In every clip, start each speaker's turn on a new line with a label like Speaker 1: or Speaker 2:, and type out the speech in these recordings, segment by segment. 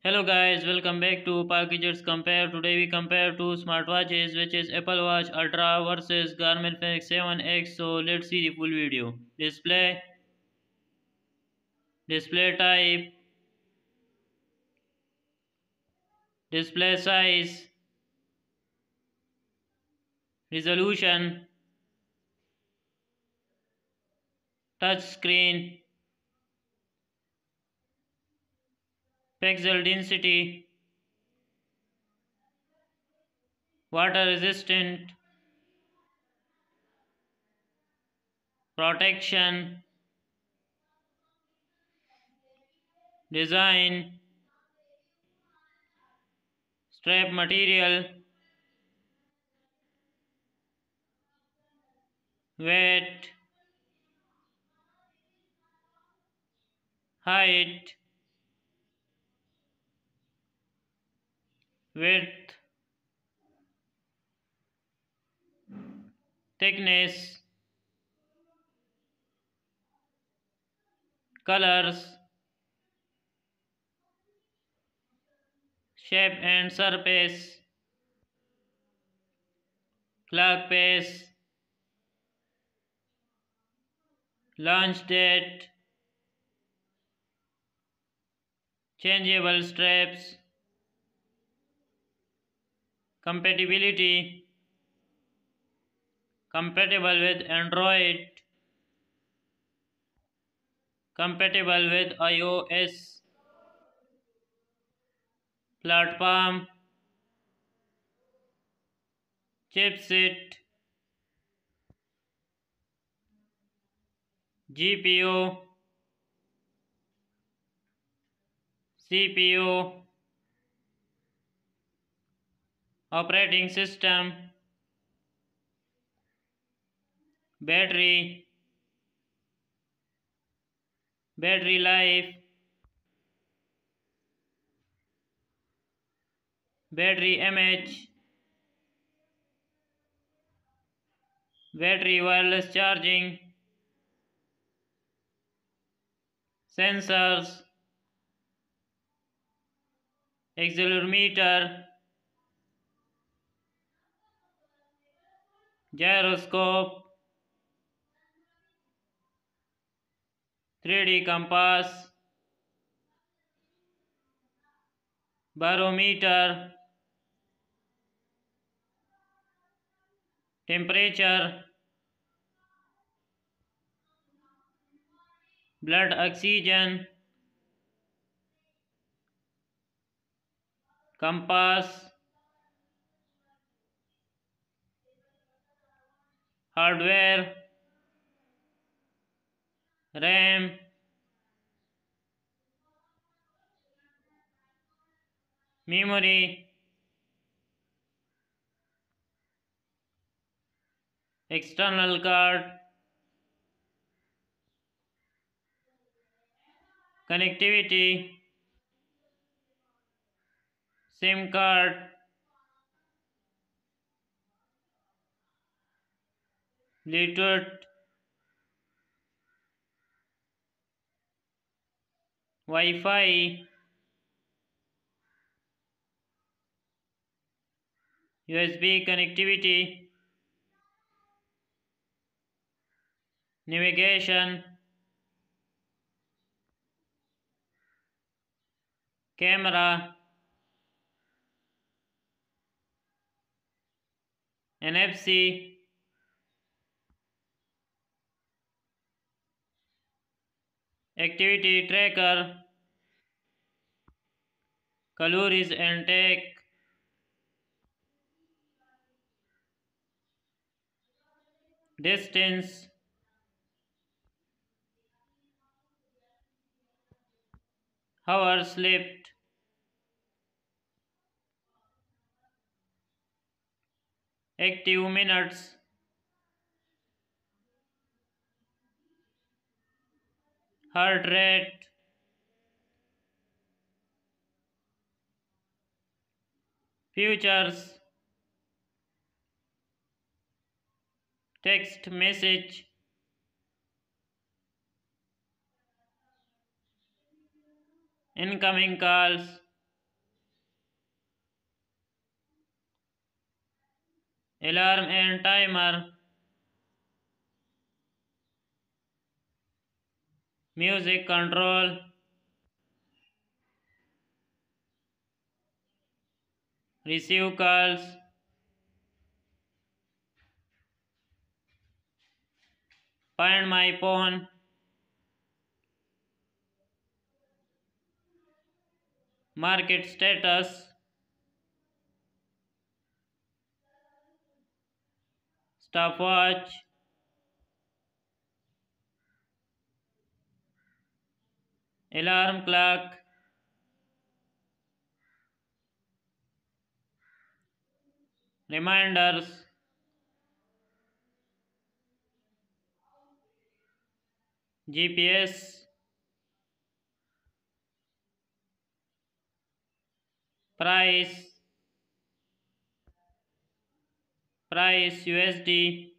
Speaker 1: Hello guys, welcome back to Pak Gatgets Compare. Today we compare two smartwatches, which is Apple Watch Ultra versus Garmin Fenix 7X. So let's see the full video. Display type, display size, resolution, touch screen, pixel density, water resistant, protection, design, strap material, weight, height, width, thickness, colors, shape and surface, clock face, launch date, changeable straps, compatibility, compatible with Android, compatible with iOS, platform, chipset, GPU, CPU, operating system, battery, battery life, battery mAh, battery wireless charging, sensors, accelerometer, gyroscope, 3D compass, barometer, temperature, blood oxygen, compass, hardware, RAM, memory, external card, connectivity, SIM card, Bluetooth, Wi-Fi, USB connectivity, navigation, camera, NFC, activity tracker, calories intake, distance, hours slept, active minutes, heart rate, futures, text message, incoming calls, alarm and timer, music control, receive calls, find my phone, market status, stopwatch, alarm clock, reminders, GPS, price, price USD.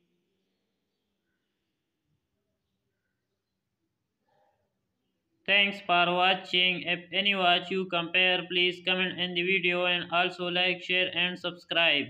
Speaker 1: Thanks for watching. If any watch you compare, please comment in the video and also like, share and subscribe.